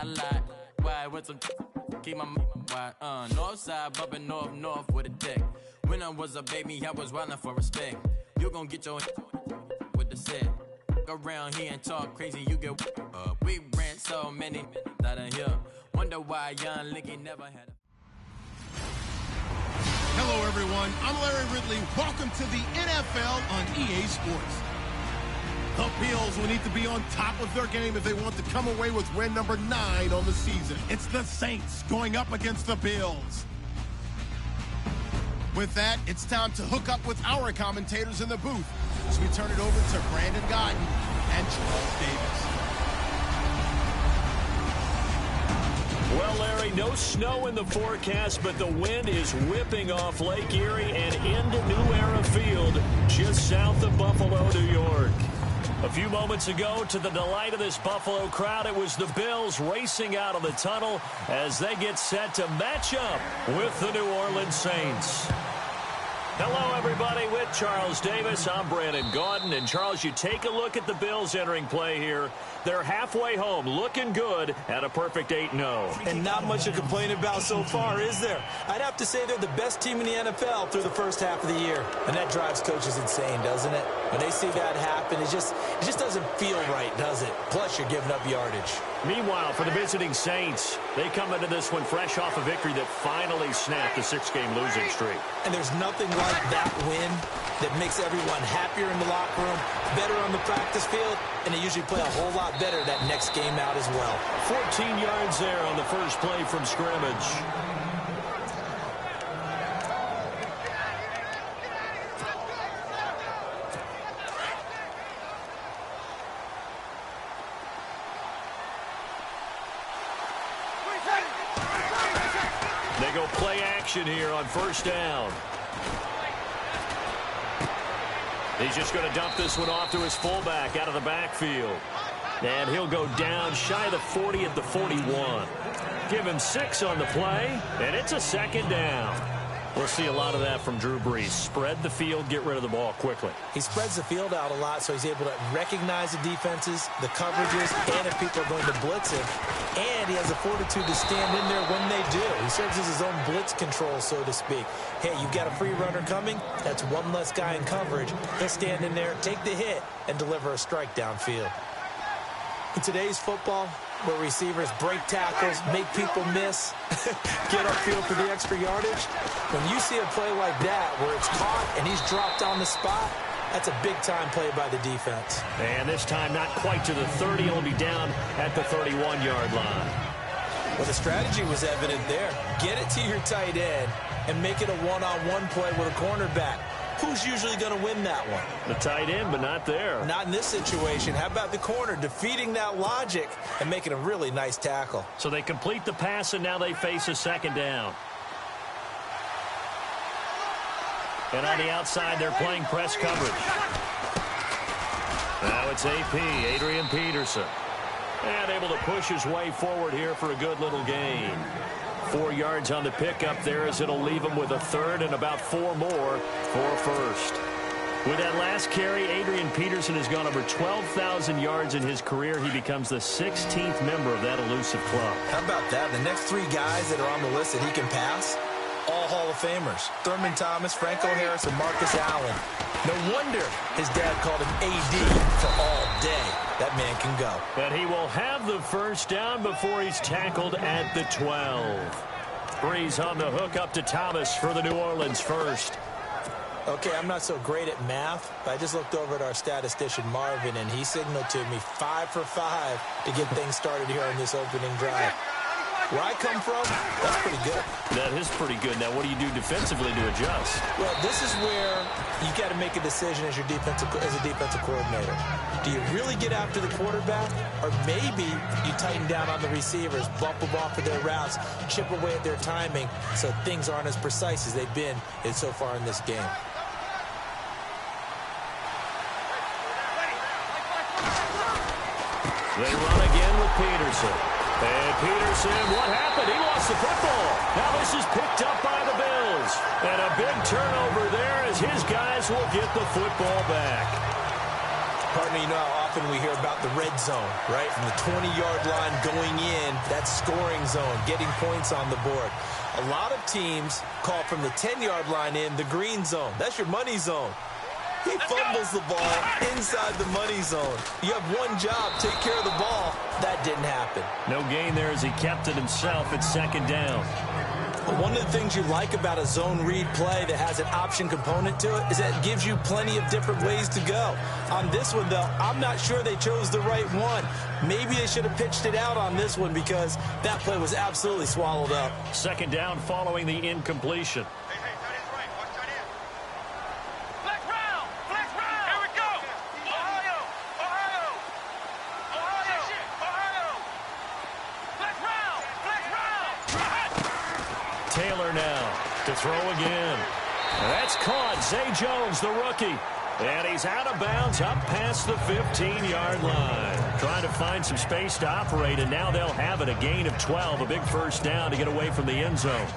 lie. Why with some keep my wide, north side bumping north with a dick. When I was a baby, I was wildin' for respect. You gon' get your with the set. Around here and talk crazy, you get we ran so many out of here. Wonder why young Linky never had a. Hello, everyone. I'm Larry Ridley. Welcome to the NFL on EA Sports. The Bills will need to be on top of their game if they want to come away with win number 9 on the season. It's the Saints going up against the Bills. With that, it's time to hook up with our commentators in the booth as we turn it over to Brandon Gotton and Charles Davis. Well, Larry, no snow in the forecast, but the wind is whipping off Lake Erie and into New Era Field just south of Buffalo, New York. A few moments ago, to the delight of this Buffalo crowd, it was the Bills racing out of the tunnel as they get set to match up with the New Orleans Saints. Hello, everybody. With Charles Davis, I'm Brandon Gordon. And, Charles, you take a look at the Bills entering play here. They're halfway home, looking good at a perfect 8-0. And not much to complain about so far, is there? I'd have to say they're the best team in the NFL through the first half of the year. And that drives coaches insane, doesn't it? When they see that happen, it just doesn't feel right, does it? Plus, you're giving up yardage. Meanwhile, for the visiting Saints, they come into this one fresh off a victory that finally snapped a 6-game losing streak. And there's nothing like that win that makes everyone happier in the locker room, better on the practice field, and they usually play a whole lot better that next game out as well. 14 yards there on the first play from scrimmage. They go play action here on first down. He's just going to dump this one off to his fullback out of the backfield. And he'll go down shy of the 40 at the 41. Give him 6 on the play, and it's a second down. We'll see a lot of that from Drew Brees. Spread the field, get rid of the ball quickly. He spreads the field out a lot, so he's able to recognize the defenses, the coverages, and if people are going to blitz him. And he has the fortitude to stand in there when they do. He serves as his own blitz control, so to speak. Hey, you've got a free runner coming. That's one less guy in coverage. He'll stand in there, take the hit, and deliver a strike downfield. In today's football, where receivers break tackles, make people miss, get upfield for the extra yardage, when you see a play like that where it's caught and he's dropped on the spot, that's a big-time play by the defense. And this time not quite to the 30. He'll be down at the 31-yard line. Well, the strategy was evident there. Get it to your tight end and make it a one-on-one play with a cornerback. Who's usually going to win that one? The tight end, but not there. Not in this situation. How about the corner defeating that logic and making a really nice tackle? So they complete the pass, and now they face a second down. And on the outside, they're playing press coverage. Now it's AP, Adrian Peterson. And able to push his way forward here for a good little gain. 4 yards on the pickup there as it'll leave him with a third and about 4 more for a first. With that last carry, Adrian Peterson has gone over 12,000 yards in his career. He becomes the 16th member of that elusive club. How about that? The next 3 guys that are on the list that he can pass, all Hall of Famers. Thurman Thomas, Franco Harris, and Marcus Allen. No wonder his dad called him AD for all day. That man can go. But he will have the first down before he's tackled at the 12. Brees on the hook up to Thomas for the New Orleans first. Okay, I'm not so great at math, but I just looked over at our statistician Marvin, and he signaled to me 5 for 5 to get things started here on this opening drive. Where I come from, that's pretty good. That is pretty good. Now, what do you do defensively to adjust? Well, this is where you got to make a decision as a defensive coordinator. Do you really get after the quarterback, or maybe you tighten down on the receivers, bump them off of their routes, chip away at their timing, so things aren't as precise as they've been so far in this game. They run again with Peterson. And Peterson, what happened? He lost the football. Now this is picked up by the Bills. And a big turnover there as his guys will get the football back. Partner, you know how often we hear about the red zone, right? From the 20-yard line going in, that scoring zone, getting points on the board. A lot of teams call from the 10-yard line in the green zone. That's your money zone. He fumbles the ball inside the money zone. You have one job, take care of the ball. That didn't happen. No gain there as he kept it himself at second down. One of the things you like about a zone read play that has an option component to it is that it gives you plenty of different ways to go. On this one, though, I'm not sure they chose the right one. Maybe they should have pitched it out on this one because that play was absolutely swallowed up. Second down following the incompletion. Taylor now to throw again. And that's caught. Zay Jones, the rookie. And he's out of bounds up past the 15-yard line. Trying to find some space to operate, and now they'll have it. A gain of 12, a big first down to get away from the end zone.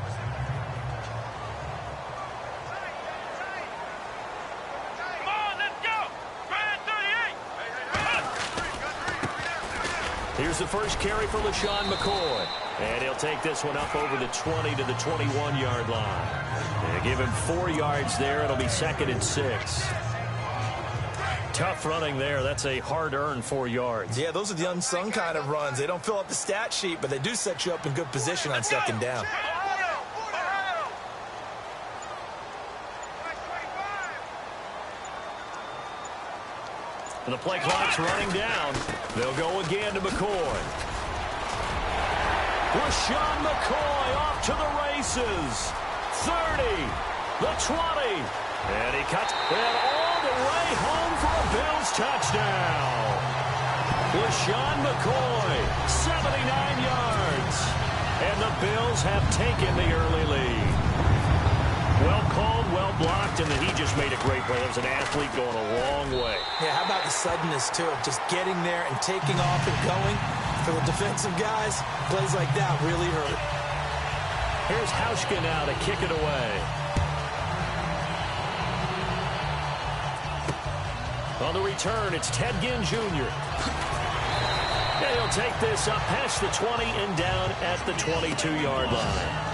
Here's the first carry for LaShawn McCoy. And he'll take this one up over the 20 to the 21-yard line. And give him 4 yards there. It'll be second and 6. Tough running there. That's a hard-earned 4 yards. Yeah, those are the unsung kind of runs. They don't fill up the stat sheet, but they do set you up in good position on second down. And the play clock's running down. They'll go again to McCoy. LaShawn McCoy off to the races. 30, the 20. And he cuts it all the way home for a Bills touchdown. LaShawn McCoy, 79 yards. And the Bills have taken the early lead. Well called, well blocked, and then he just made a great play. That was an athlete going a long way. Yeah, how about the suddenness, too, of just getting there and taking off and going? For the defensive guys, plays like that really hurt. Here's Hauschka now to kick it away. On the return, it's Ted Ginn Jr. And he'll take this up past the 20 and down at the 22-yard line.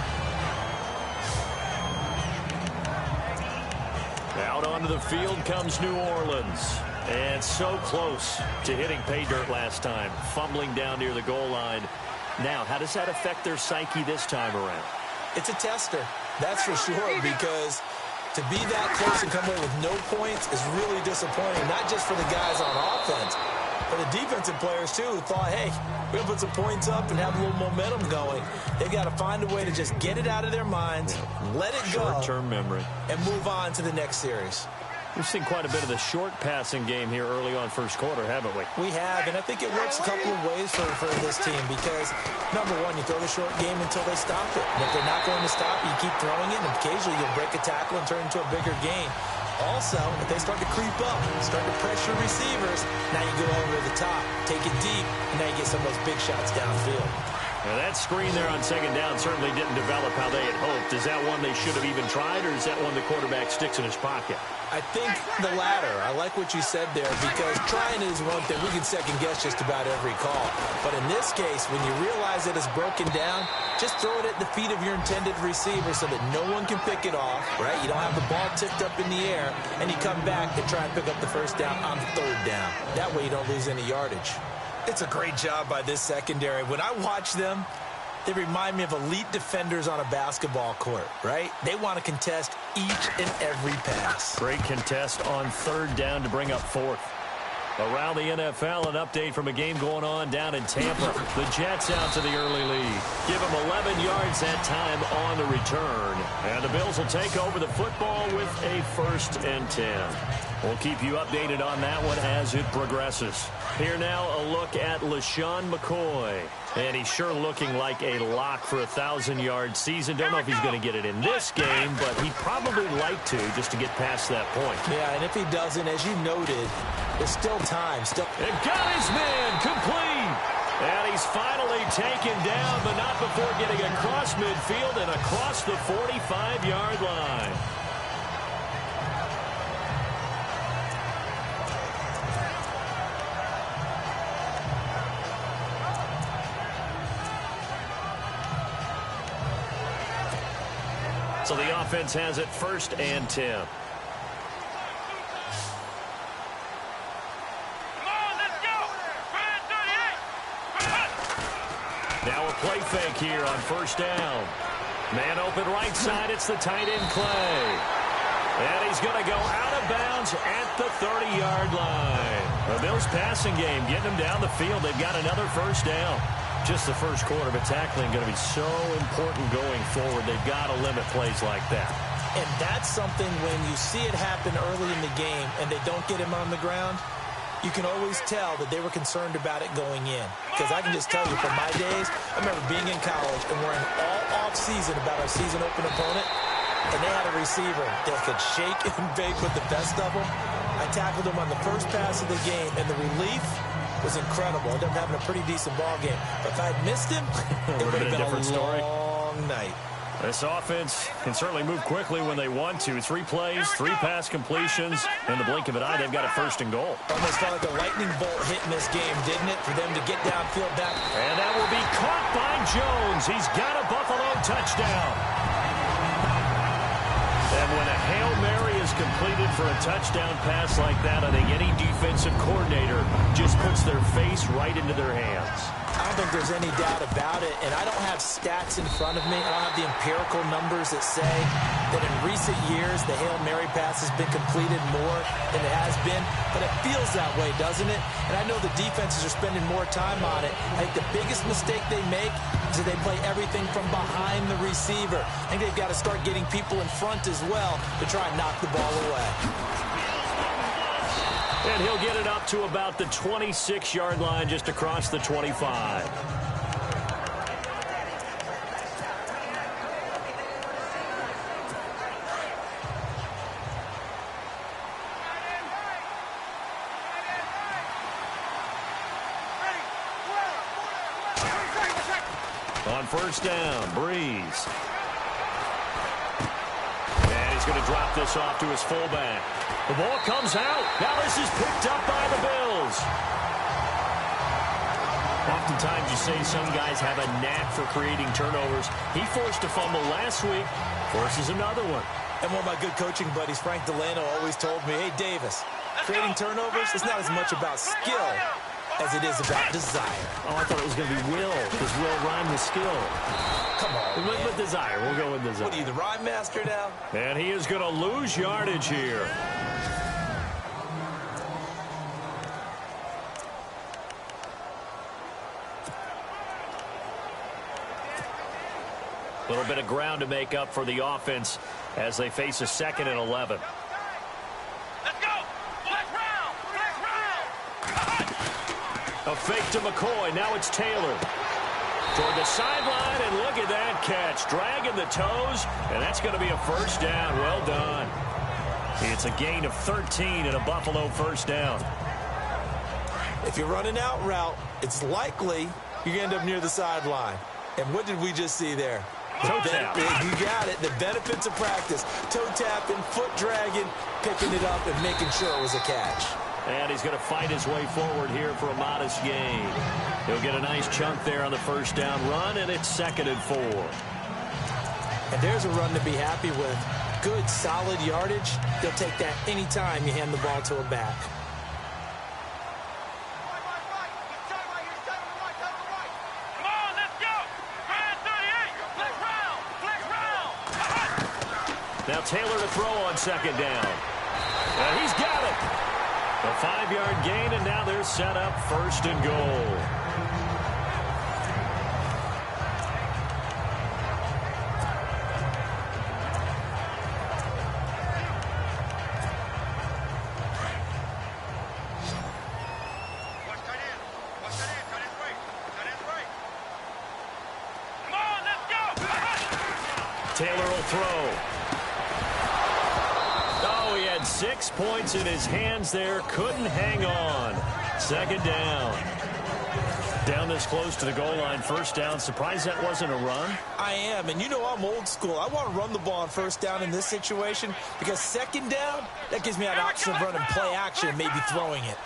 Out onto the field comes New Orleans. And so close to hitting pay dirt last time. Fumbling down near the goal line. Now, how does that affect their psyche this time around? It's a tester, that's for sure, because to be that close and come away with no points is really disappointing, not just for the guys on offense, but the defensive players, too, who thought, hey, we're going to put some points up and have a little momentum going. They've got to find a way to just get it out of their minds, let it go. Short-term memory. And move on to the next series. We've seen quite a bit of the short passing game here early on first quarter, haven't we? We have, and I think it works a couple of ways for this team because, number one, you throw the short game until they stop it. And if they're not going to stop, you keep throwing it, and occasionally you'll break a tackle and turn it into a bigger game. Also, if they start to creep up, start to pressure receivers, now you go over the top, take it deep, and now you get some of those big shots downfield. Now that screen there on second down certainly didn't develop how they had hoped. Is that one they should have even tried, or is that one the quarterback sticks in his pocket? I think the latter. I like what you said there because trying is one thing. We can second-guess just about every call. But in this case, when you realize that it's broken down, just throw it at the feet of your intended receiver so that no one can pick it off, right? You don't have the ball tipped up in the air, and you come back and try and pick up the first down on third down. That way you don't lose any yardage. It's a great job by this secondary. When I watch them, they remind me of elite defenders on a basketball court, right? They want to contest each and every pass. Great contest on third down to bring up fourth. Around the NFL, an update from a game going on down in Tampa. The Jets out to the early lead. Give them 11 yards that time on the return. And the Bills will take over the football with a 1st and 10. We'll keep you updated on that one as it progresses. Here now, a look at LaShawn McCoy. And he's sure looking like a lock for a 1,000-yard season. Don't know if he's going to get it in this game, but he'd probably like to just to get past that point. Yeah, and if he doesn't, as you noted, there's still time. And got his man complete. And he's finally taken down, but not before getting across midfield and across the 45-yard line. So the offense has it 1st and 10. Now a play fake here on 1st down. Man open right side. It's the tight end Clay. And he's going to go out of bounds at the 30-yard line. The Bills passing game getting them down the field. They've got another 1st down. Just the first quarter, but tackling going to be so important going forward. They've got to limit plays like that. And that's something when you see it happen early in the game and they don't get him on the ground, you can always tell that they were concerned about it going in. Because I can just tell you from my days, I remember being in college and worrying all off-season about our season open opponent, and they had a receiver that could shake and bake with the best of them. I tackled him on the first pass of the game, and the relief was incredible. I ended up having a pretty decent ball game. But if I'd missed him, it would have been a long night. This offense can certainly move quickly when they want to. 3 plays, 3 pass completions. In the blink of an eye, they've got a 1st and goal. Almost felt like a lightning bolt hit in this game, didn't it, for them to get downfield back. And that will be caught by Jones. He's got a Buffalo touchdown. And when a Hail Mary is completed for a touchdown pass like that, I think any defensive coordinator just puts their face right into their hands. I don't think there's any doubt about it, and I don't have stats in front of me. I don't have the empirical numbers that say that in recent years the Hail Mary pass has been completed more than it has been, but it feels that way, doesn't it? And I know the defenses are spending more time on it. I think the biggest mistake they make is that they play everything from behind the receiver. I think they've got to start getting people in front as well to try and knock the ball away. And he'll get it up to about the 26-yard line, just across the 25. On 1st down, Breeze. And he's going to drop this off to his fullback. The ball comes out. Now this is picked up by the Bills. Oftentimes you say some guys have a knack for creating turnovers. He forced a fumble last week, forces another one. And one of my good coaching buddies, Frank Delano, always told me, hey, Davis, creating turnovers is not as much about skill as it is about desire. Oh, I thought it was going to be will, because will rhyme with skill. Come on, we went with desire. We'll go with desire. What are you, the rhyme master now? And he is going to lose yardage here. A little bit of ground to make up for the offense as they face a 2nd and 11. Let's go! Flex round! Flex round! A fake to McCoy. Now it's Taylor. Toward the sideline, and look at that catch. Dragging the toes, and that's going to be a 1st down. Well done. It's a gain of 13 and a Buffalo 1st down. If you're running out route, it's likely you're going to end up near the sideline. And what did we just see there? Toe tap. You got it. The benefits of practice. Toe tapping, foot dragging, picking it up, and making sure it was a catch. And he's going to fight his way forward here for a modest gain. He'll get a nice chunk there on the 1st down run, and it's 2nd and 4. And there's a run to be happy with. Good, solid yardage. They'll take that anytime you hand the ball to a back. Now Taylor to throw on 2nd down. And he's got it. A 5-yard gain, and now they're set up 1st and goal. Taylor will throw. Oh, he had 6 points in his hands there. Couldn't hang on. 2nd down. Down this close to the goal line. 1st down. Surprised that wasn't a run? I am, and you know I'm old school. I want to run the ball on 1st down in this situation because 2nd down, that gives me an option of running play action and maybe throwing it.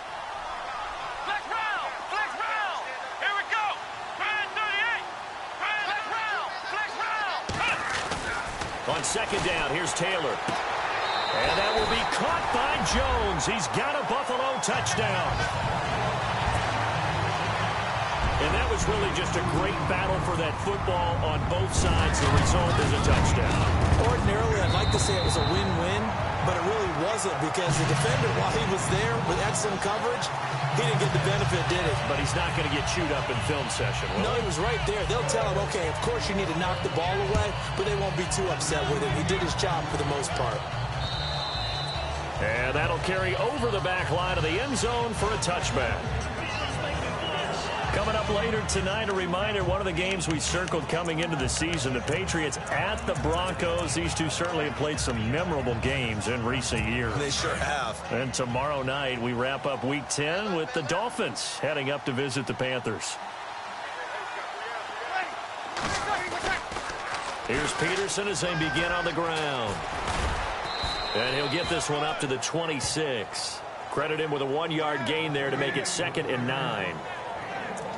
Flex round! Flex round! Here we go! Flex 38! Flex round! Flex round! On second down, here's Taylor. And that will be caught by Jones. He's got a Buffalo touchdown. And that was really just a great battle for that football on both sides. The result is a touchdown. Ordinarily, I'd like to say it was a win-win, but it really wasn't because the defender, while he was there with excellent coverage, he didn't get the benefit, did he? But he's not going to get chewed up in film session, will No, he? he was right there. They'll tell him, okay, of course you need to knock the ball away, but they won't be too upset with him. He did his job for the most part. And that'll carry over the back line of the end zone for a touchback. Coming up later tonight, a reminder, one of the games we circled coming into the season, the Patriots at the Broncos. These two certainly have played some memorable games in recent years. They sure have. And tomorrow night, we wrap up Week 10 with the Dolphins heading up to visit the Panthers. Here's Peterson as they begin on the ground. And he'll get this one up to the 26. Credit him with a 1-yard gain there to make it 2nd and 9.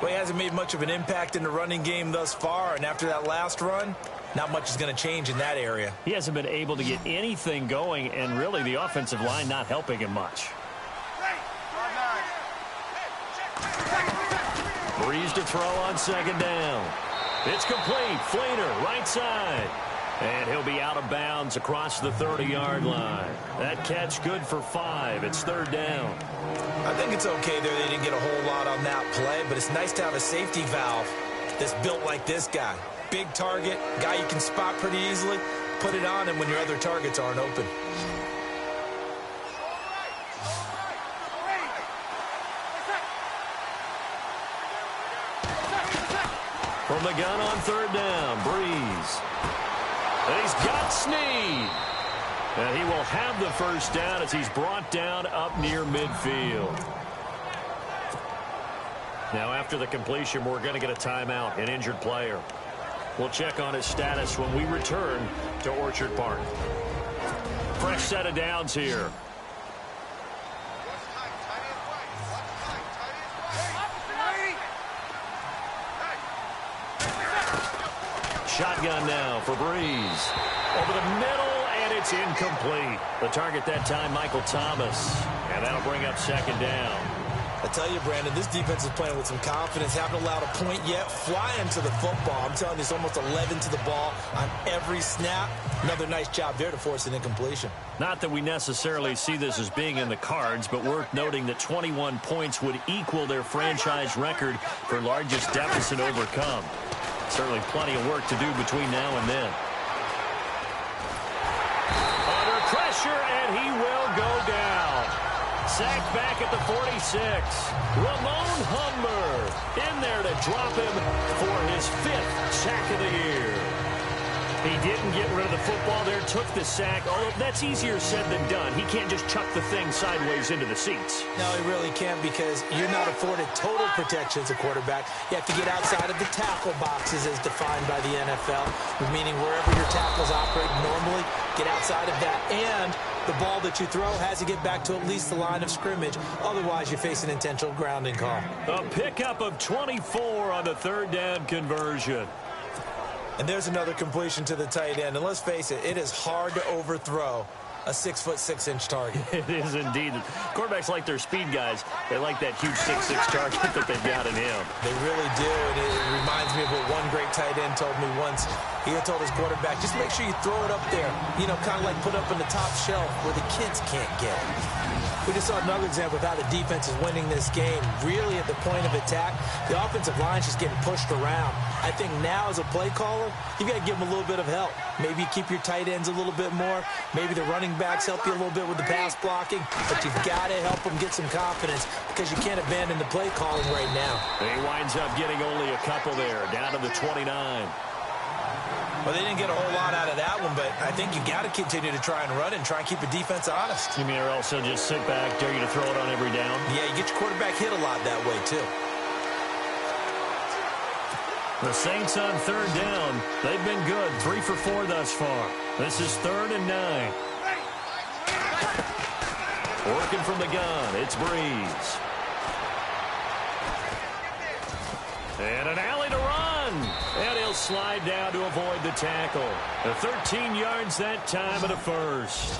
Well, he hasn't made much of an impact in the running game thus far, and after that last run, not much is going to change in that area. He hasn't been able to get anything going, and really the offensive line not helping him much. Breeze to throw on second down. It's complete. Fleener, right side. And he'll be out of bounds across the 30-yard line. That catch good for 5. It's 3rd down. I think it's okay there. They didn't get a whole lot on that play, but it's nice to have a safety valve that's built like this guy. Big target, guy you can spot pretty easily. Put it on him when your other targets aren't open. From the gun on 3rd down, Breeze. And he's got Snead. And he will have the first down as he's brought down up near midfield. Now, after the completion, we're going to get a timeout, an injured player. We'll check on his status when we return to Orchard Park. Fresh set of downs here. Shotgun now for Breeze. Over the middle, and it's incomplete. The target that time, Michael Thomas. And that'll bring up 2nd down. I tell you, Brandon, this defense is playing with some confidence. Haven't allowed a point yet. Flying to the football. I'm telling you, it's almost 11 to the ball on every snap. Another nice job there to force an incompletion. Not that we necessarily see this as being in the cards, but worth noting that 21 points would equal their franchise record for largest deficit overcome. Certainly plenty of work to do between now and then. Under pressure, and he will go down. Sacked back at the 46. Ramon Humber in there to drop him for his 5th sack of the year. He didn't get rid of the football there, took the sack. Although that's easier said than done. He can't just chuck the thing sideways into the seats. No, he really can't because you're not afforded total protection as a quarterback. You have to get outside of the tackle boxes as defined by the NFL, meaning wherever your tackles operate normally, get outside of that. And the ball that you throw has to get back to at least the line of scrimmage. Otherwise, you face an intentional grounding call. A pickup of 24 on the 3rd down conversion. And there's another completion to the tight end. And let's face it, it is hard to overthrow a 6'6" target. It is indeed. Quarterbacks like their speed guys. They like that huge 6'6" target that they've got in him. They really do. And it reminds me of what one great tight end told me once. He had told his quarterback, just make sure you throw it up there. You know, kind of like put up in the top shelf where the kids can't get it. We just saw another example of how the defense is winning this game. Really at the point of attack, the offensive line's just getting pushed around. I think now as a play caller, you got to give them a little bit of help. Maybe keep your tight ends a little bit more. Maybe the running backs help you a little bit with the pass blocking. But you've got to help them get some confidence because you can't abandon the play calling right now. He winds up getting only a couple there, down to the 29. Well, they didn't get a whole lot out of that one, but I think you got to continue to try and run and try and keep a defense honest. You mean or also just sit back, dare you to throw it on every down? Yeah, you get your quarterback hit a lot that way, too. The Saints on 3rd down. They've been good, 3 for 4 thus far. This is 3rd and 9. Working from the gun, it's Breeze. And an alley to run. And he'll He'll slide down to avoid the tackle. 13 yards that time of the first.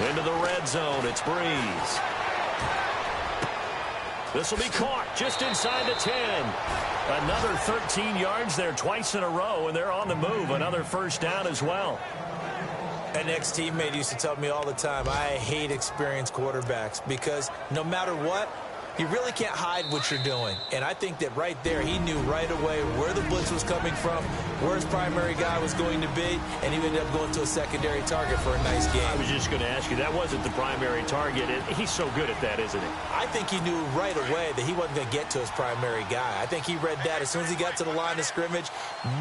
Into the red zone, it's Breeze. This will be caught just inside the 10. Another 13 yards there twice in a row, and they're on the move. Another first down as well. An ex-teammate used to tell me all the time, I hate experienced quarterbacks because no matter what, you really can't hide what you're doing. And I think that right there, he knew right away where the blitz was coming from, where his primary guy was going to be, and he ended up going to a secondary target for a nice game. I was just going to ask you, that wasn't the primary target. He's so good at that, isn't he? I think he knew right away that he wasn't going to get to his primary guy. I think he read that as soon as he got to the line of scrimmage,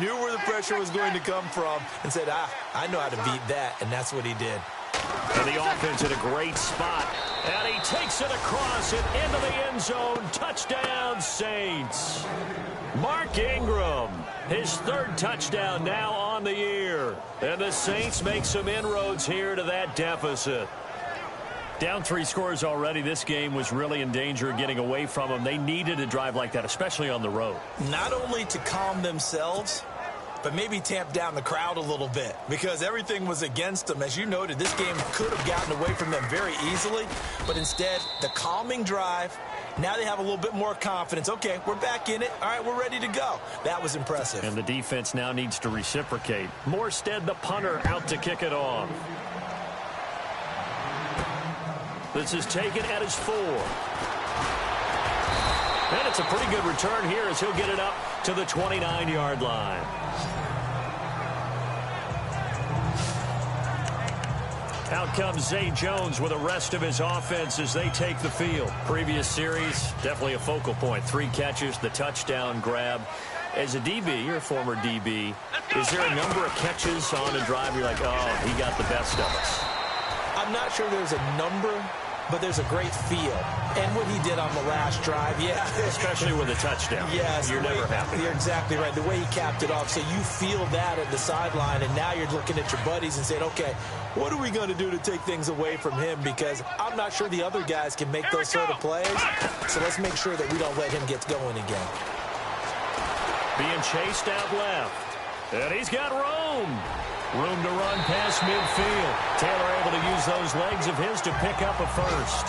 knew where the pressure was going to come from, and said, I know how to beat that, and that's what he did. And the offense in a great spot. And he takes it across and into the end zone. Touchdown, Saints. Mark Ingram, his third touchdown now on the year. And the Saints make some inroads here to that deficit. Down 3 scores already. This game was really in danger of getting away from them. They needed a drive like that, especially on the road. Not only to calm themselves, but maybe tamp down the crowd a little bit because everything was against them. As you noted, this game could have gotten away from them very easily, but instead, the calming drive, now they have a little bit more confidence. Okay, we're back in it. All right, we're ready to go. That was impressive. And the defense now needs to reciprocate. Morstead, the punter, out to kick it off. This is taken at his 4. And it's a pretty good return here as he'll get it up to the 29-yard line. Out comes Zay Jones with the rest of his offense as they take the field. Previous series, definitely a focal point. 3 catches, the touchdown grab. As a DB, you're a former DB, is there a number of catches on a drive you're like, oh, he got the best of us? I'm not sure there's a number, but there's a great feel. And what he did on the last drive, yeah. Especially with a touchdown. Yes. You're never happy. You're exactly right. The way he capped it off. So you feel that at the sideline, and now you're looking at your buddies and saying, okay, what are we going to do to take things away from him? Because I'm not sure the other guys can make those sort of plays. So let's make sure that we don't let him get going again. Being chased out left. And he's got room. Room to run past midfield. Taylor able to use those legs of his to pick up a first.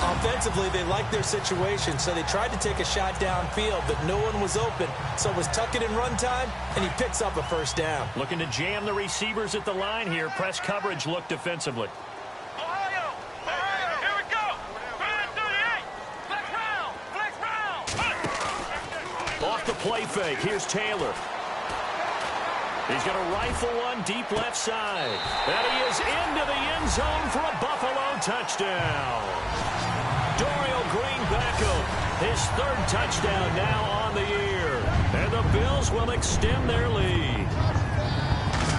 Offensively, they liked their situation, so they tried to take a shot downfield, but no one was open. So it was tuck it in run time, and he picks up a first down. Looking to jam the receivers at the line here. Press coverage look defensively. Ohio, here we go. 38. Flex round. Off the play fake. Here's Taylor. He's going to rifle one deep left side. And he is into the end zone for a Buffalo touchdown. Dorial Green Beckham, his third touchdown now on the year. And the Bills will extend their lead.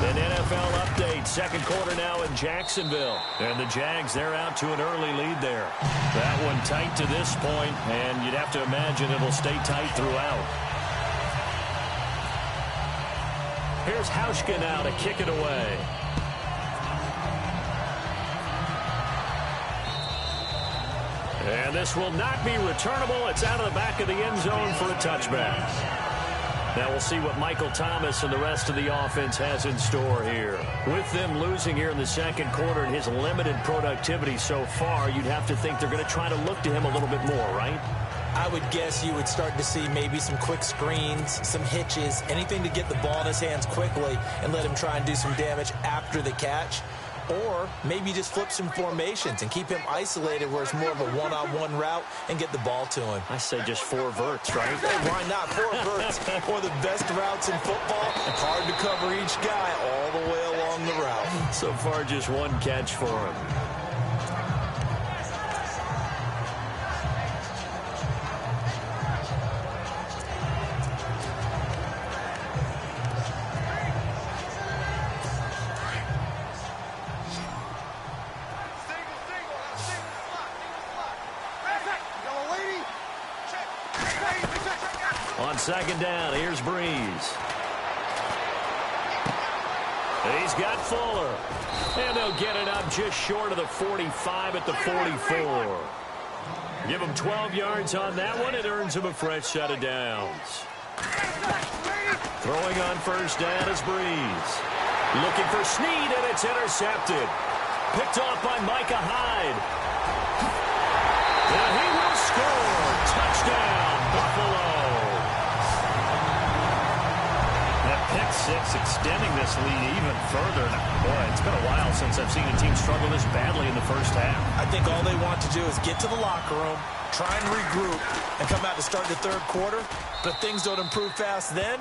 An NFL update, second quarter now in Jacksonville. And the Jags, they're out to an early lead there. That one tight to this point, and you'd have to imagine it'll stay tight throughout. Here's Hauschka now to kick it away. And this will not be returnable. It's out of the back of the end zone for a touchback. Now we'll see what Michael Thomas and the rest of the offense has in store here. With them losing here in the second quarter and his limited productivity so far, you'd have to think they're going to try to look to him a little bit more, right? I would guess you would start to see maybe some quick screens, some hitches, anything to get the ball in his hands quickly and let him try and do some damage after the catch. Or maybe just flip some formations and keep him isolated where it's more of a one-on-one route and get the ball to him. I say just 4 verts, right? Hey, why not? 4 verts. One of the best routes in football. Hard to cover each guy all the way along the route. So far, just 1 catch for him. On second down, here's Breeze. He's got Fuller. And they'll get it up just short of the 45 at the 44. Give him 12 yards on that one. It earns him a fresh set of downs. Throwing on first down is Breeze. Looking for Snead, and it's intercepted. Picked off by Micah Hyde. And he will score. Touchdown, Buffalo. That pick six extending this lead even further. Boy, it's been a while since I've seen a team struggle this badly in the first half. I think all they want to do is get to the locker room, try and regroup, and come out to start the third quarter. But if things don't improve fast then,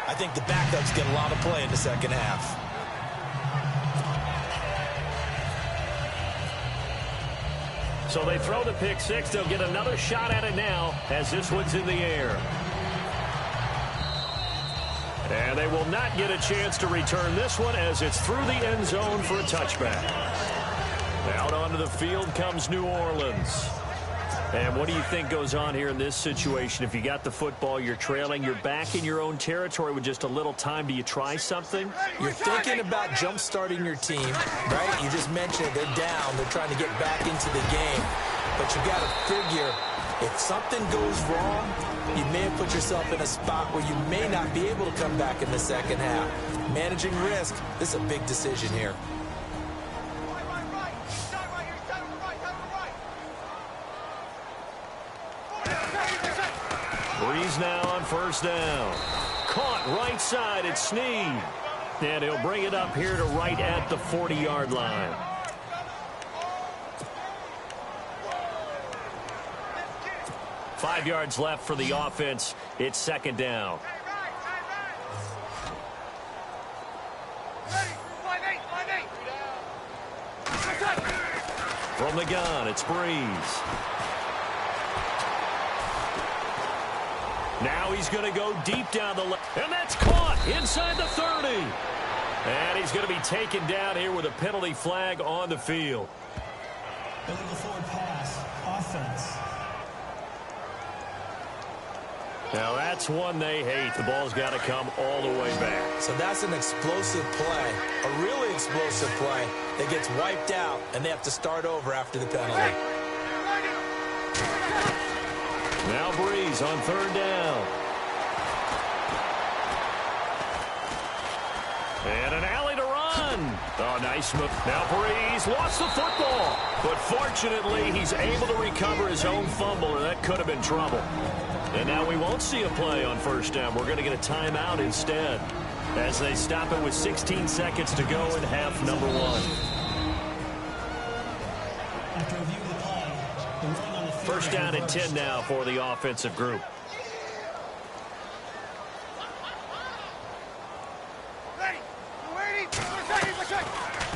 I think the backups get a lot of play in the second half. So they throw the pick six. They'll get another shot at it now as this one's in the air. And they will not get a chance to return this one as it's through the end zone for a touchback. Out onto the field comes New Orleans. And what do you think goes on here in this situation? If you got the football, you're trailing, you're back in your own territory with just a little time. Do you try something? You're thinking about jump-starting your team, right? You just mentioned it. They're down. They're trying to get back into the game. But you got to figure, if something goes wrong, you may have put yourself in a spot where you may not be able to come back in the second half. Managing risk, this is a big decision here. Breeze now on first down. Caught right side at Snead. And he'll bring it up here to right at the 40-yard line. Five yards left for the offense. It's second down. From the gun, it's Breeze. Now he's going to go deep down the left. And that's caught inside the 30. And he's going to be taken down here with a penalty flag on the field. Illegal forward pass. Offense. Now that's one they hate. The ball's got to come all the way back. So that's an explosive play, a really explosive play that gets wiped out, and they have to start over after the penalty. Now Breeze on third down. And an alley to run. Oh, nice move. Now Breeze lost the football. But fortunately, he's able to recover his own fumble, or that could have been trouble. And now we won't see a play on first down. We're going to get a timeout instead as they stop it with 16 seconds to go in half number one. After review of the play, the running on the field. First down and 10 now for the offensive group.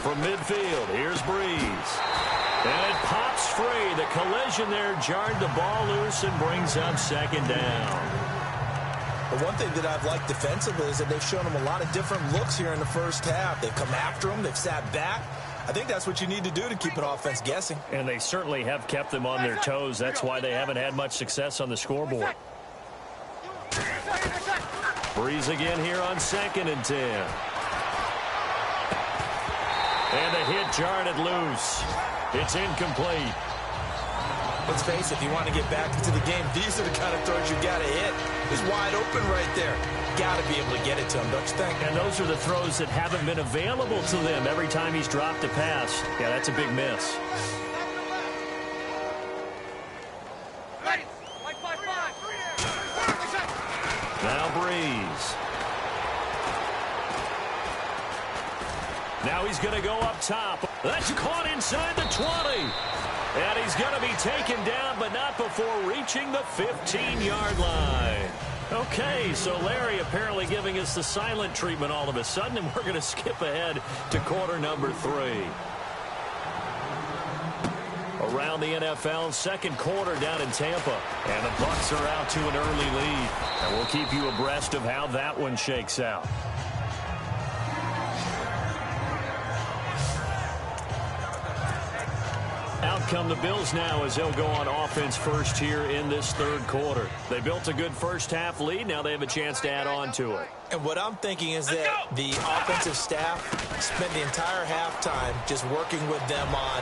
From midfield, here's Breeze. And it pops free. The collision there jarred the ball loose and brings up second down. But one thing that I've liked defensively is that they've shown them a lot of different looks here in the first half. They've come after them. They've sat back. I think that's what you need to do to keep an offense guessing. And they certainly have kept them on their toes. That's why they haven't had much success on the scoreboard. Breeze again here on second and 10. And the hit jarred it loose. It's incomplete. Let's face it, if you want to get back into the game, these are the kind of throws you got to hit. He's wide open right there. Got to be able to get it to him, don't you think? And those are the throws that haven't been available to them every time he's dropped a pass. Yeah, that's a big miss. Now Breeze. Now he's going to go up top. That's caught inside the 20. And he's going to be taken down, but not before reaching the 15-yard line. Okay, so Larry apparently giving us the silent treatment all of a sudden, and we're going to skip ahead to quarter number 3. Around the NFL, second quarter down in Tampa. And the Bucs are out to an early lead. And we'll keep you abreast of how that one shakes out. Out come the Bills now as they'll go on offense first here in this third quarter. They built a good first-half lead. Now they have a chance to add on to it. And what I'm thinking is that the offensive staff spent the entire halftime just working with them on,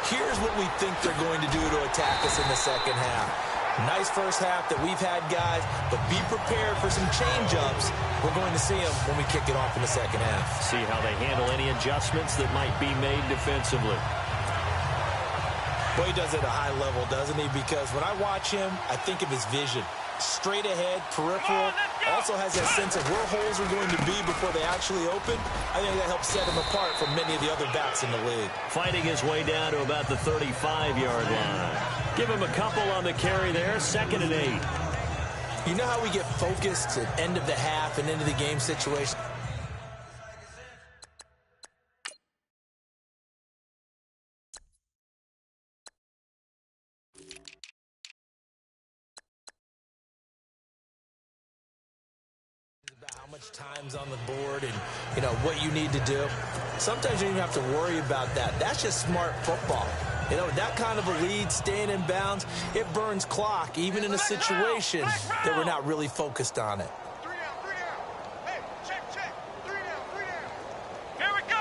here's what we think they're going to do to attack us in the second half. Nice first half that we've had, guys, but be prepared for some change-ups. We're going to see them when we kick it off in the second half. See how they handle any adjustments that might be made defensively. Well, he does it at a high level, doesn't he? Because when I watch him, I think of his vision. Straight ahead, peripheral, also has that sense of where holes are going to be before they actually open. I think that helps set him apart from many of the other backs in the league. Fighting his way down to about the 35-yard line. Give him a couple on the carry there, 2nd and 8. You know how we get focused at end of the half and into the game situation? How much time's on the board and, you know, what you need to do. Sometimes you don't even have to worry about that. That's just smart football. You know, that kind of a lead, staying in bounds, it burns clock, even in a situation that we're not really focused on it. 3 down, 3 down. Hey, check. 3 down. Here we go.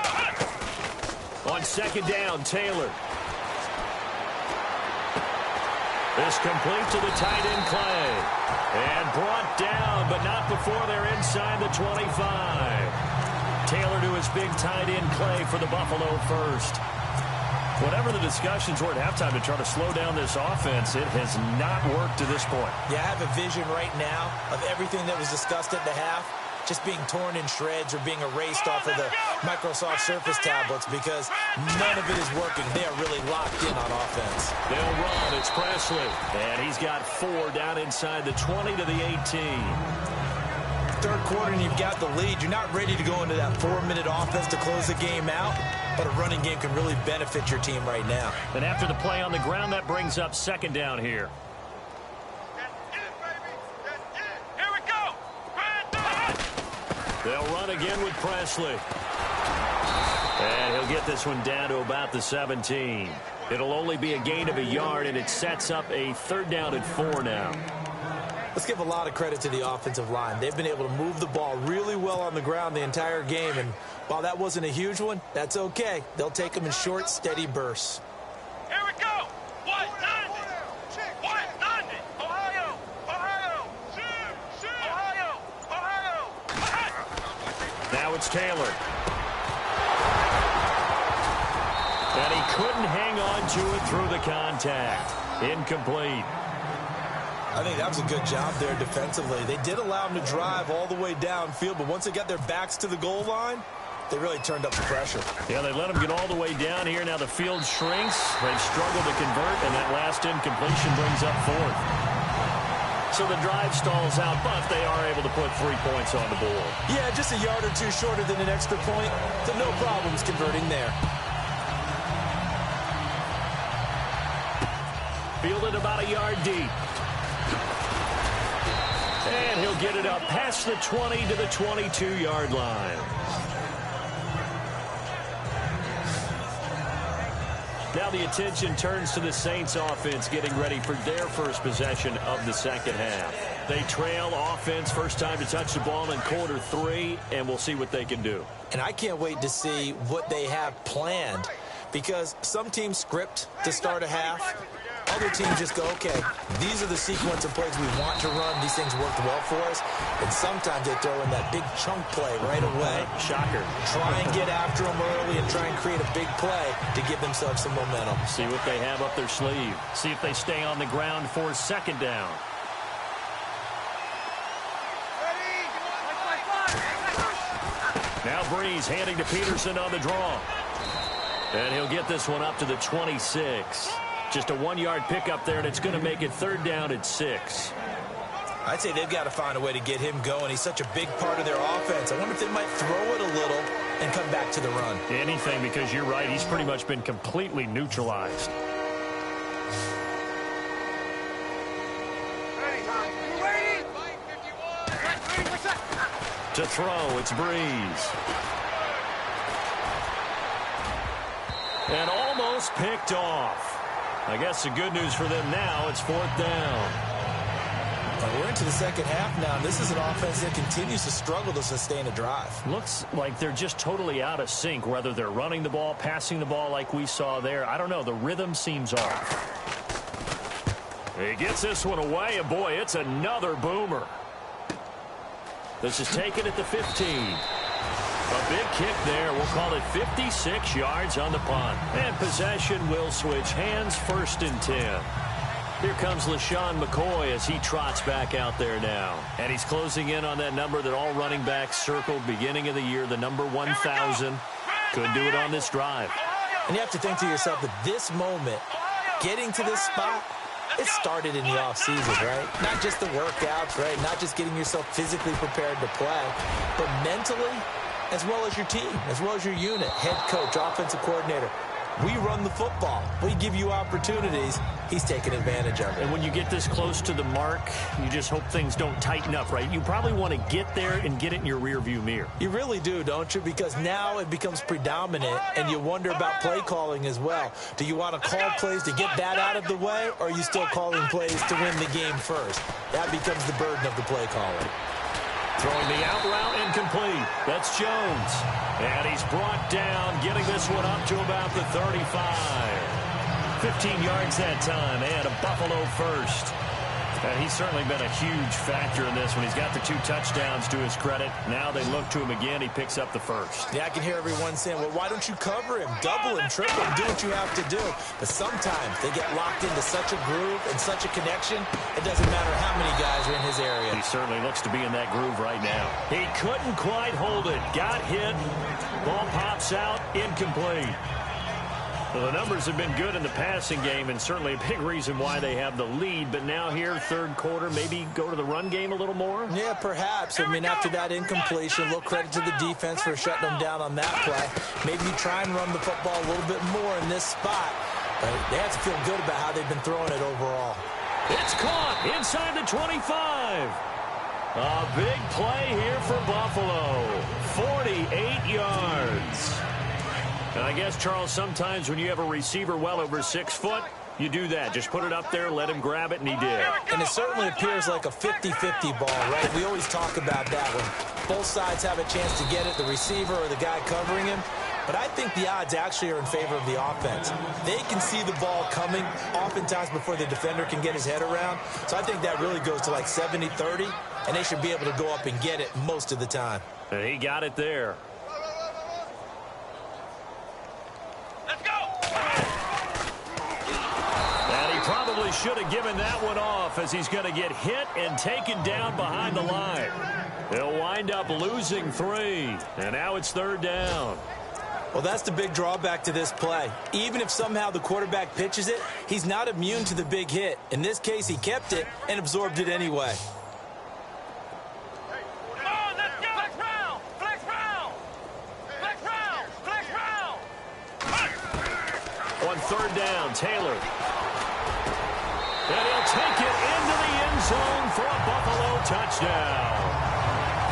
On 2nd down, Taylor. This complete to the tight end, Clay. And brought down, but not before they're inside the 25. Taylor to his big tight end, Clay, for the Buffalo first. Whatever the discussions were at halftime to try to slow down this offense, it has not worked to this point. Yeah, I have a vision right now of everything that was discussed at the half just being torn in shreds or being erased off of the Microsoft Surface tablets because none of it is working. They are really locked in on offense. They'll run. It's Presley. And he's got 4 down inside the 20 to the 18. Third quarter and you've got the lead. You're not ready to go into that 4-minute offense to close the game out, but a running game can really benefit your team right now. And after the play on the ground, that brings up 2nd down here. They'll run again with Presley. And he'll get this one down to about the 17. It'll only be a gain of a yard, and it sets up a 3rd down and 4 now. Let's give a lot of credit to the offensive line. They've been able to move the ball really well on the ground the entire game, and while that wasn't a huge one, that's okay. They'll take them in short, steady bursts. Here we go. 190. 190. Ohio. Now it's Taylor. And he couldn't hang on to it through the contact. Incomplete. I think that was a good job there defensively. They did allow them to drive all the way downfield, but once they got their backs to the goal line, they really turned up the pressure. Yeah, they let them get all the way down here. Now the field shrinks. They've struggled to convert, and that last incompletion brings up 4th. So the drive stalls out, but they are able to put 3 points on the board. Yeah, just a yard or two shorter than an extra point, so no problems converting there. Fielded about a yard deep. And he'll get it up past the 20 to the 22-yard line. Now the attention turns to the Saints offense getting ready for their first possession of the second half. They trail offense, first time to touch the ball in quarter 3, and we'll see what they can do. And I can't wait to see what they have planned because some teams script to start a half. Other teams just go, okay, these are the sequence of plays we want to run. These things worked well for us. And sometimes they throw in that big chunk play right away. Shocker. Try and get after them early and try and create a big play to give themselves some momentum. See what they have up their sleeve. See if they stay on the ground for 2nd down. Now Breeze handing to Peterson on the draw. And he'll get this one up to the 26. Just a 1-yard pickup there, and it's going to make it 3rd down at 6. I'd say they've got to find a way to get him going. He's such a big part of their offense. I wonder if they might throw it a little and come back to the run. Anything, because you're right. He's pretty much been completely neutralized. To throw, it's Breeze. And almost picked off. I guess the good news for them now, it's 4th down. We're into the second half now. This is an offense that continues to struggle to sustain a drive. Looks like they're just totally out of sync, whether they're running the ball, passing the ball like we saw there. I don't know. The rhythm seems off. He gets this one away, and boy, it's another boomer. This is taken at the 15. A big kick there. We'll call it 56 yards on the punt. And possession will switch hands, 1st and 10. Here comes LaShawn McCoy as he trots back out there now. And he's closing in on that number that all running backs circled beginning of the year, the number 1,000. Could do it on this drive. And you have to think to yourself that this moment, getting to this spot, it started in the offseason, right? Not just the workouts, right? Not just getting yourself physically prepared to play, but mentally, as well as your team, as well as your unit, head coach, offensive coordinator. We run the football. We give you opportunities. He's taking advantage of it. And when you get this close to the mark, you just hope things don't tighten up, right? You probably want to get there and get it in your rearview mirror. You really do, don't you? Because now it becomes predominant, and you wonder about play calling as well. Do you want to call plays to get that out of the way, or are you still calling plays to win the game first? That becomes the burden of the play calling. Throwing the out route incomplete. That's Jones. And he's brought down, getting this one up to about the 35. 15 yards that time, and a Buffalo first. And he's certainly been a huge factor in this one. He's got the 2 touchdowns to his credit. Now they look to him again. He picks up the first. Yeah, I can hear everyone saying, well, why don't you cover him? Double him, triple him, do what you have to do. But sometimes they get locked into such a groove and such a connection, it doesn't matter how many guys are in his area. He certainly looks to be in that groove right now. He couldn't quite hold it. Got hit. Ball pops out. Incomplete. Well, the numbers have been good in the passing game, and certainly a big reason why they have the lead. But now here, 3rd quarter, maybe go to the run game a little more? Yeah, perhaps. I mean, after that incompletion, a little credit to the defense for shutting them down on that play. Maybe you try and run the football a little bit more in this spot. But they have to feel good about how they've been throwing it overall. It's caught inside the 25. A big play here for Buffalo. 48 yards. And I guess, Charles, sometimes when you have a receiver well over 6 foot, you do that. Just put it up there, let him grab it, and he did. And it certainly appears like a 50-50 ball, right? We always talk about that when both sides have a chance to get it, the receiver or the guy covering him. But I think the odds actually are in favor of the offense. They can see the ball coming oftentimes before the defender can get his head around. So I think that really goes to like 70-30, and they should be able to go up and get it most of the time. And he got it there. Probably should have given that one off as he's going to get hit and taken down behind the line. They'll wind up losing 3, and now it's 3rd down. Well, that's the big drawback to this play. Even if somehow the quarterback pitches it, he's not immune to the big hit. In this case, he kept it and absorbed it anyway. On 3rd down, Taylor. And he'll take it into the end zone for a Buffalo touchdown.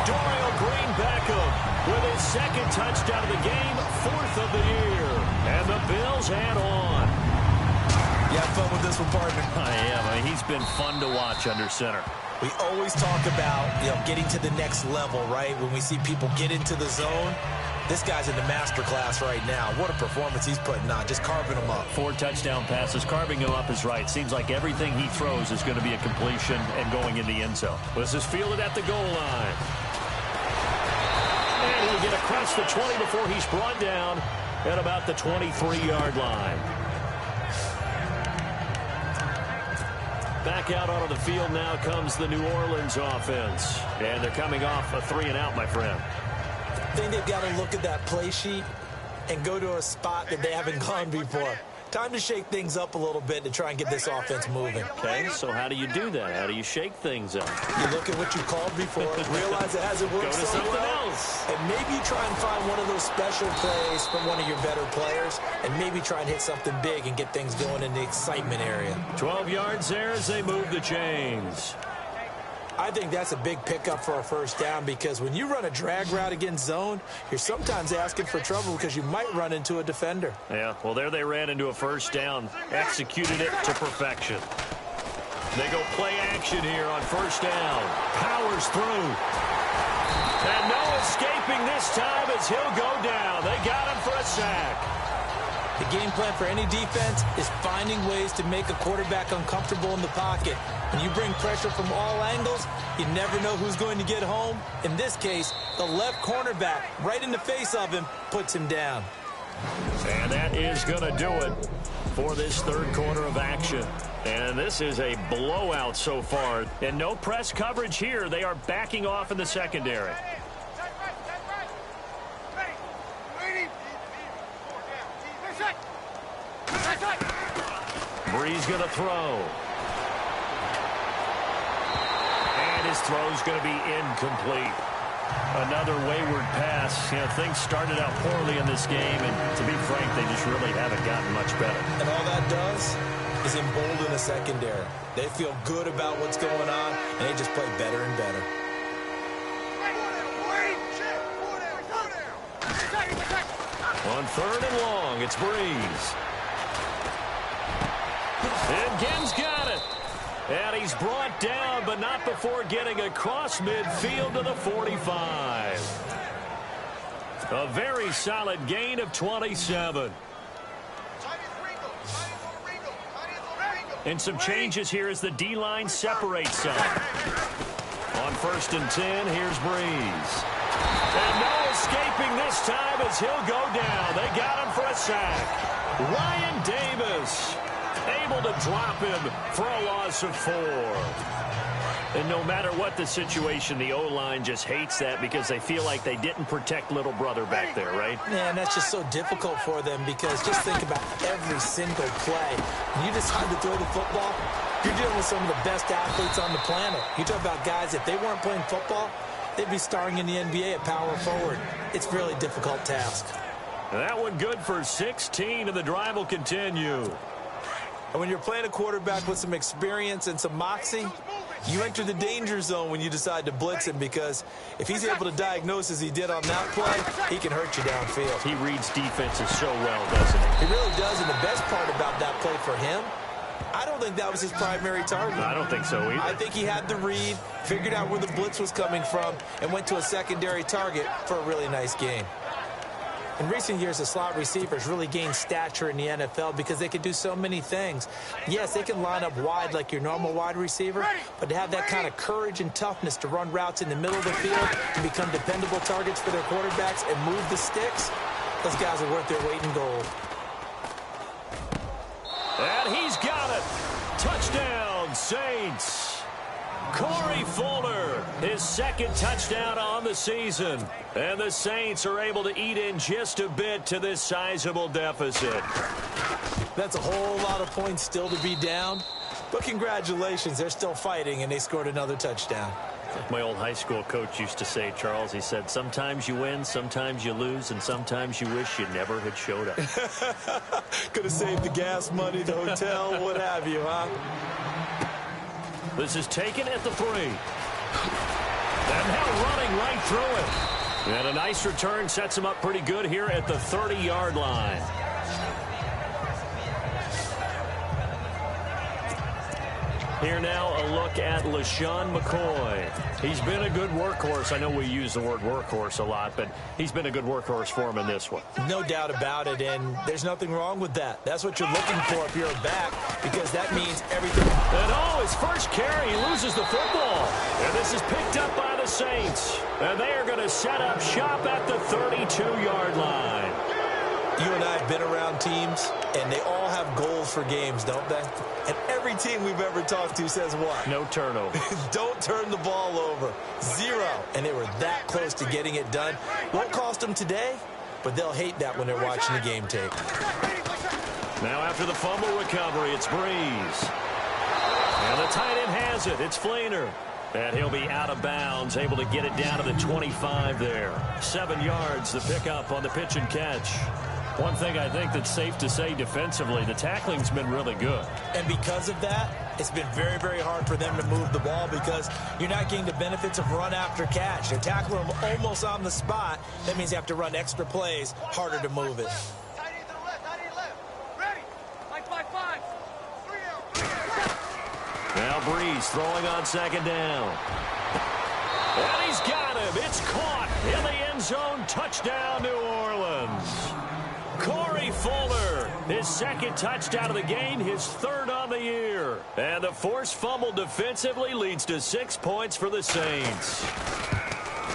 Dorial Green Beckham with his 2nd touchdown of the game, 4th of the year. And the Bills add on. You have fun with this one, partner? I am. I mean, he's been fun to watch under center. We always talk about, getting to the next level, right? When we see people get into the zone. This guy's in the master class right now. What a performance he's putting on, just carving them up. 4 touchdown passes. Carving him up is right. Seems like everything he throws is going to be a completion and going in the end zone. This is fielded at the goal line. And he'll get across the 20 before he's brought down at about the 23-yard line. Back out onto the field now comes the New Orleans offense. And they're coming off a 3-and-out, my friend. I think they've got to look at that play sheet and go to a spot that they haven't gone before. Time to shake things up a little bit to try and get this offense moving. Okay, so how do you do that? How do you shake things up? You look at what you called before, realize it hasn't worked Go to so something well, else. and maybe try and find one of those special plays from one of your better players, and maybe try and hit something big and get things going in the excitement area. 12 yards there as they move the chains. I I think that's a big pickup for a first down because when you run a drag route against zone, you're sometimes asking for trouble because you might run into a defender. Yeah, well, there they ran into a first down, executed it to perfection. They go play action here on first down. Powers through. And no escaping this time as he'll go down. They got him for a sack. The game plan for any defense is finding ways to make a quarterback uncomfortable in the pocket. When you bring pressure from all angles, you never know who's going to get home. In this case, the left cornerback, right in the face of him, puts him down. And that is going to do it for this third quarter of action. And this is a blowout so far. And no press coverage here. They are backing off in the secondary. Breeze going to throw. And his throw's going to be incomplete. Another wayward pass. You know, things started out poorly in this game, and to be frank, they just really haven't gotten much better. And all that does is embolden the secondary. They feel good about what's going on, and they just play better and better. On third and long, it's Breeze. And Gen's got it. And he's brought down, but not before getting across midfield to the 45. A very solid gain of 27. And some changes here as the D-line separates some. On first and 10, here's Breeze. And no escaping this time as he'll go down. They got him for a sack. Ryan Davis able to drop him for a loss of 4. And no matter what the situation, the O-line just hates that because they feel like they didn't protect little brother back there, right? Yeah, and that's just so difficult for them because just think about every single play. When you decide to throw the football, you're dealing with some of the best athletes on the planet. You talk about guys, if they weren't playing football, they'd be starring in the NBA at power forward. It's a really difficult task. That one good for 16, and the drive will continue. And when you're playing a quarterback with some experience and some moxie, you enter the danger zone when you decide to blitz him because if he's able to diagnose as he did on that play, he can hurt you downfield. He reads defenses so well, doesn't he? He really does, and the best part about that play for him, I don't think that was his primary target. I don't think so either. I think he had the read, figured out where the blitz was coming from, and went to a secondary target for a really nice game. In recent years, the slot receivers really gained stature in the NFL because they can do so many things. Yes, they can line up wide like your normal wide receiver, but to have that kind of courage and toughness to run routes in the middle of the field and become dependable targets for their quarterbacks and move the sticks, those guys are worth their weight in gold. And he's got it. Touchdown, Saints. Corey Fuller, his second touchdown on the season. And the Saints are able to eat in just a bit to this sizable deficit. That's a whole lot of points still to be down. But congratulations, they're still fighting, and they scored another touchdown. Like my old high school coach used to say, Charles, he said, sometimes you win, sometimes you lose, and sometimes you wish you never had showed up. Could have saved the gas money, the hotel, what have you, huh? This is taken at the 3. And now running right through it. And a nice return sets him up pretty good here at the 30-yard line. Here now a look at LaShawn McCoy. He's been a good workhorse. I know we use the word workhorse a lot, but he's been a good workhorse for him in this one. No doubt about it, and there's nothing wrong with that. That's what you're looking for if you're a back, because that means everything. And his first carry, he loses the football. And this is picked up by the Saints. And they are going to set up shop at the 32-yard line. You and I have been around teams, and they all have goals for games, don't they? And every team we've ever talked to says what? No turnover. Don't turn the ball over. 0. And they were that close to getting it done. Won't cost them today, but they'll hate that when they're watching the game tape. Now after the fumble recovery, it's Breeze. And the tight end has it. It's Flainer. And he'll be out of bounds, able to get it down to the 25 there. 7 yards, the pickup on the pitch and catch. One thing I think that's safe to say defensively, the tackling's been really good. And because of that, it's been very, very hard for them to move the ball because you're not getting the benefits of run after catch. They're tackling them almost on the spot. That means you have to run extra plays, harder to move it. Now Breeze throwing on second down. And he's got him. It's caught in the end zone. Touchdown, New Orleans. Corey Fuller, his second touchdown of the game, his third on the year. And the forced fumble defensively leads to 6 points for the Saints.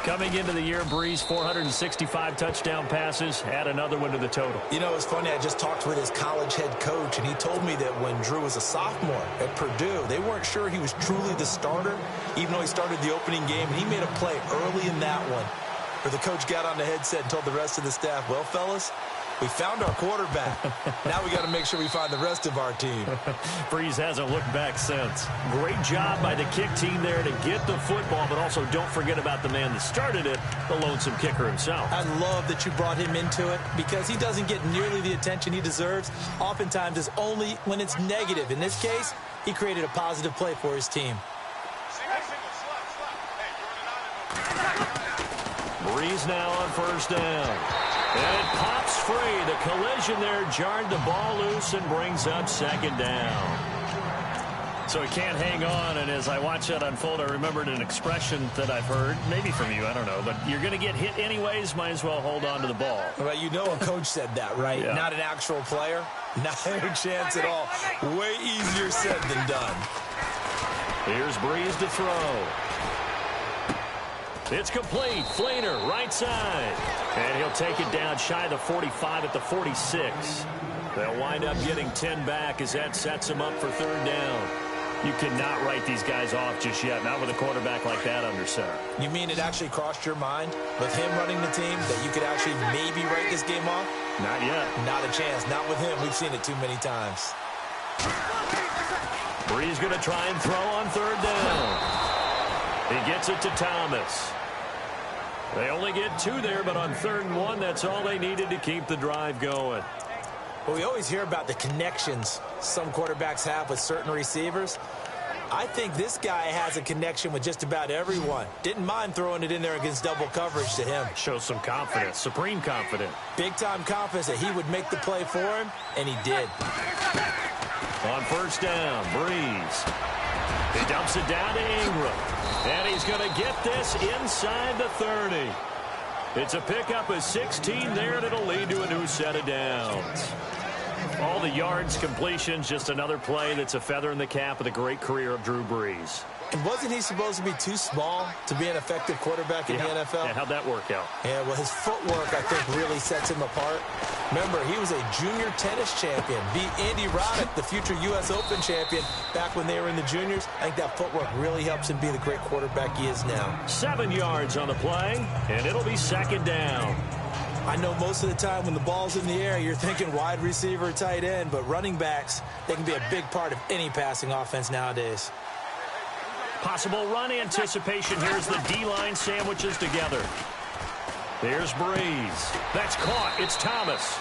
Coming into the year, Breeze, 465 touchdown passes, add another one to the total. You know, it's funny, I just talked with his college head coach, and he told me that when Drew was a sophomore at Purdue, they weren't sure he was truly the starter, even though he started the opening game, and he made a play early in that one where the coach got on the headset and told the rest of the staff, well, fellas, we found our quarterback. Now we got to make sure we find the rest of our team. Breeze hasn't looked back since. Great job by the kick team there to get the football, but also don't forget about the man that started it, the lonesome kicker himself. I love that you brought him into it because he doesn't get nearly the attention he deserves. Oftentimes it's only when it's negative. In this case, he created a positive play for his team. Breeze now on first down. And it pops free. The collision there jarred the ball loose and brings up second down. So he can't hang on, and as I watch that unfold, I remembered an expression that I've heard, maybe from you, I don't know, but you're going to get hit anyways, might as well hold on to the ball. Well, you know a coach said that, right? Yeah. Not an actual player. Not a chance at all. Way easier said than done. Here's Breeze to throw. It's complete. Flainer, right side. And he'll take it down shy of the 45 at the 46. They'll wind up getting 10 back as that sets them up for third down. You cannot write these guys off just yet, not with a quarterback like that under center. You mean it actually crossed your mind with him running the team that you could actually maybe write this game off? Not yet. Not a chance. Not with him. We've seen it too many times. Breeze going to try and throw on third down. He gets it to Thomas. They only get 2 there, but on 3rd and 1, that's all they needed to keep the drive going. Well, we always hear about the connections some quarterbacks have with certain receivers. I think this guy has a connection with just about everyone. Didn't mind throwing it in there against double coverage to him. Shows some confidence, supreme confidence. Big-time confidence that he would make the play for him, and he did. On first down, Breeze. He dumps it down to Ingram. And he's going to get this inside the 30. It's a pickup of 16 there, and it'll lead to a new set of downs. All the yards, completions, just another play that's a feather in the cap of the great career of Drew Brees. And wasn't he supposed to be too small to be an effective quarterback in the NFL? Yeah, how'd that work out? Yeah, well, his footwork, I think, really sets him apart. Remember, he was a junior tennis champion, beat Andy Roddick, the future U.S. Open champion, back when they were in the juniors. I think that footwork really helps him be the great quarterback he is now. 7 yards on the play, and it'll be second down. I know most of the time when the ball's in the air, you're thinking wide receiver, tight end, but running backs, they can be a big part of any passing offense nowadays. Possible run anticipation. Here's the D-line sandwiches together. Here's Breeze. That's caught. It's Thomas.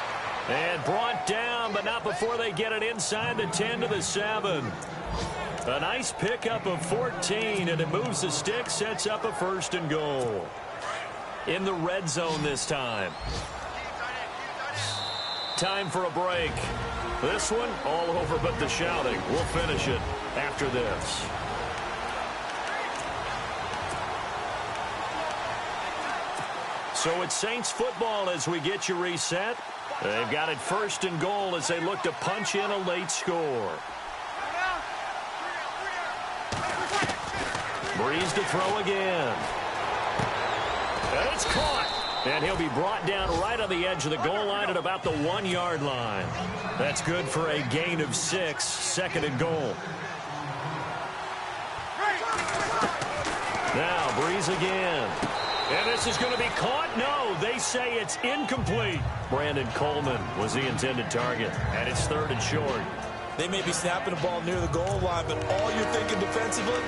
And brought down, but not before they get it inside the 10 to the 7. A nice pickup of 14, and it moves the stick, sets up a 1st and goal. In the red zone this time. Time for a break. This one, all over but the shouting. We'll finish it after this. So it's Saints football as we get you reset. They've got it 1st and goal as they look to punch in a late score. Breeze to throw again. And it's caught. And he'll be brought down right on the edge of the goal line at about the 1-yard line. That's good for a gain of 6, 2nd and goal. Now Breeze again. And this is going to be caught. No, they say it's incomplete. Brandon Coleman was the intended target, and it's 3rd and short. They may be snapping the ball near the goal line, but all you're thinking defensively,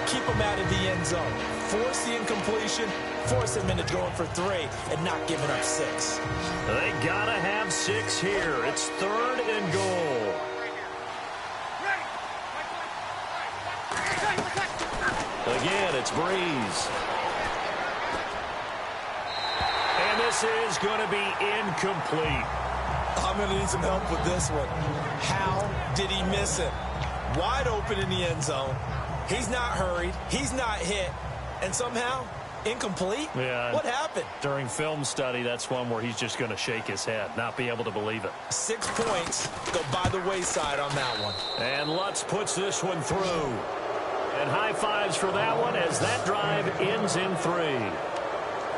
keep him out of the end zone. Force the incompletion, force him into going for 3 and not giving up 6. They got to have 6 here. It's 3rd and goal. Again, it's Breeze. And this is going to be incomplete. I'm going to need some help with this one. How did he miss it? Wide open in the end zone. He's not hurried. He's not hit. And somehow, incomplete? Yeah. What happened? During film study, that's one where he's just going to shake his head, not be able to believe it. 6 points go by the wayside on that one. And Lutz puts this one through. And high fives for that one as that drive ends in 3.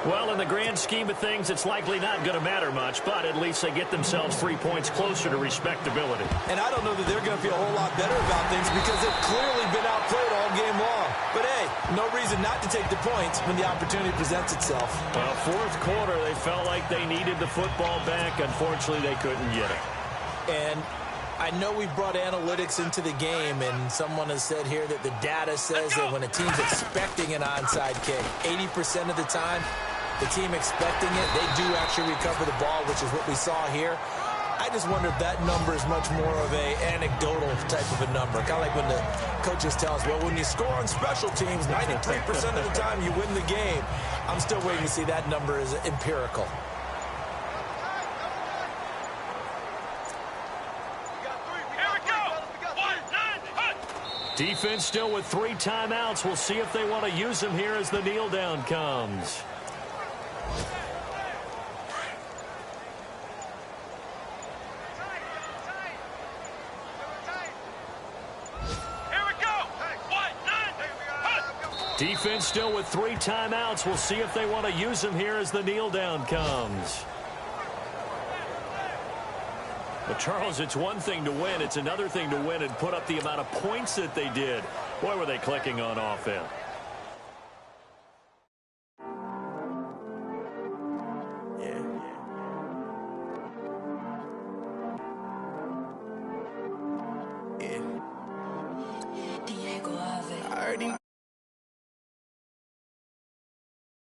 Well, in the grand scheme of things, it's likely not going to matter much, but at least they get themselves 3 points closer to respectability. And I don't know that they're going to feel a whole lot better about things because they've clearly been outplayed all game long. But, hey, no reason not to take the points when the opportunity presents itself. Well, 4th quarter, they felt like they needed the football back. Unfortunately, they couldn't get it. And I know we brought analytics into the game, and someone has said here that the data says that when a team's expecting an onside kick, 80% of the time, the team expecting it, they do actually recover the ball, which is what we saw here. I just wonder if that number is much more of a anecdotal type of a number. Kind of like when the coaches tell us, well, when you score on special teams, 93% of the time you win the game. I'm still waiting to see that number is empirical. Defense still with 3 timeouts. We'll see if they want to use them here as the kneel down comes. Defense still with 3 timeouts. We'll see if they want to use them here as the kneel down comes. But, Charles, it's one thing to win. It's another thing to win and put up the amount of points that they did. Boy, were they clicking on offense.